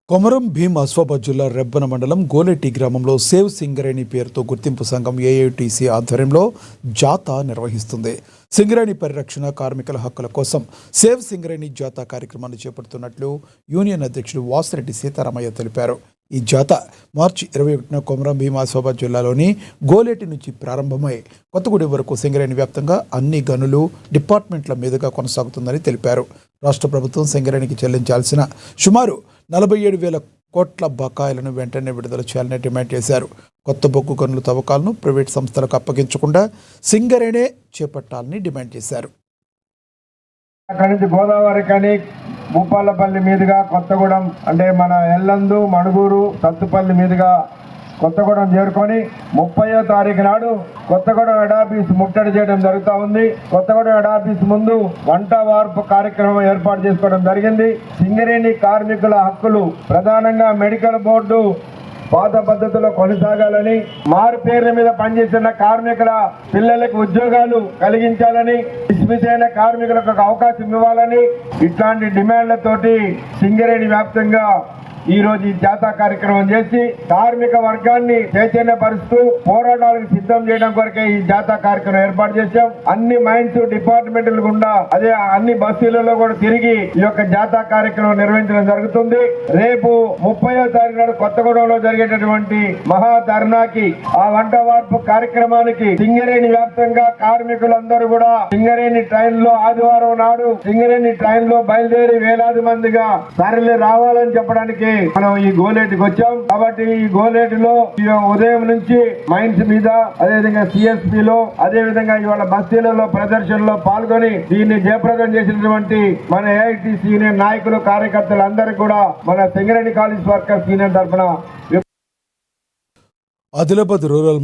కొమరం భీం ఆసిఫాబాద్ జిల్లా రెబ్బన మండలం గోలెట్టి గ్రామంలో సేవ్ సింగరేణి పేరుతో గుర్తింపు సంఘం ఏఐటీసీ ఆధ్వర్యంలో జాతా నిర్వహిస్తుంది. సింగరేణి పరిరక్షణ, కార్మికుల హక్కుల కోసం సేవ్ సింగరేణి జాతా కార్యక్రమాన్ని చేపడుతున్నట్లు యూనియన్ అధ్యక్షుడు వాసిరెడ్డి సీతారామయ్య తెలిపారు. ఈ జాతా మార్చి 21న కొమరం భీం ఆసిఫాబాద్ జిల్లాలోని గోలెట్టి నుంచి ప్రారంభమై కొత్తగూడెం వరకు సింగరేణి వ్యాప్తంగా అన్ని గనులు, డిపార్ట్మెంట్ల మీదుగా కొనసాగుతుందని తెలిపారు. రాష్ట్ర ప్రభుత్వం సింగరేణికి చెల్లించాల్సిన సుమారు 47,000 కోట్ల బకాయిలను వెంటనే విడుదల చేయాలని డిమాండ్ చేశారు. కొత్త బొగ్గు గనుల తవ్వకాలను ప్రైవేట్ సంస్థలకు అప్పగించకుండా సింగరేణే చేపట్టాలని డిమాండ్ చేశారు. అక్కడి నుంచి గోదావరి కానీ భూపాలపల్లి మీదుగా కొత్తగూడెం అంటే మన ఎల్లందు, మణుగూరు, సత్తుపల్లి మీదుగా కొత్తగూడెం చేరుకొని 30వ తారీఖు నాడు కొత్తగూడెం హెడ్ ఆఫీస్ ముట్టడి చేయడం జరుగుతూ ఉంది. కొత్తగూడెం హెడ్ ఆఫీస్ ముందు వంట వార్పు కార్యక్రమం ఏర్పాటు చేసుకోవడం జరిగింది. సింగరేణి కార్మికుల హక్కులు, ప్రధానంగా మెడికల్ బోర్డు పాత పద్ధతిలో కొనసాగాలని, మారు పేర్ల మీద పనిచేస్తున్న కార్మికుల పిల్లలకు ఉద్యోగాలు కలిగించాలని, డిస్మిస్ అయిన కార్మికులకు ఒక అవకాశం ఇవ్వాలని, ఇట్లాంటి డిమాండ్లతోటి సింగరేణి వ్యాప్తంగా ఈ రోజు ఈ జాతా కార్యక్రమం చేసి కార్మిక వర్గాన్ని చైతన్యపరుస్తూ పోరాటాలకు సిద్ధం చేయడం కొరకే ఈ జాతా కార్యక్రమం ఏర్పాటు చేశాం. అన్ని మైన్స్ డిపార్ట్మెంట్ల గుండా అదే అన్ని బస్తీలలో కూడా తిరిగి ఈ యొక్క జాతా కార్యక్రమం నిర్వహించడం జరుగుతుంది. రేపు 30వ తారీఖు నాడు కొత్తగూడెంలో జరిగేటటువంటి మహా ధర్నాకి, ఆ వంట వార్పు కార్యక్రమానికి సింగరేణి వ్యాప్తంగా కార్మికులందరూ కూడా సింగరేణి ట్రైన్ లో ఆదివారం నాడు సింగరేణి ట్రైన్ లో బయలుదేరి వేలాది మందిగా సరళి రావాలని చెప్పడానికి మనం ఈ గోలేటికి వచ్చాం. కాబట్టి ఈ గోలేటిలో ఉదయం నుంచి మైన్స్ మీద, అదేవిధంగా సిఎస్పి లో, అదేవిధంగా ఇవాళ బస్తీలలో ప్రదర్శనలో పాల్గొని దీన్ని జయప్రదం చేసినటువంటి మన ఏఐటీసీ యూనియన్ నాయకులు, కార్యకర్తలు అందరికీ కూడా మన సింగరేణి కాలేజ్ వర్కర్స్ యూనియన్ తరఫున ఆదిలాబాద్ రూరల్ మండలం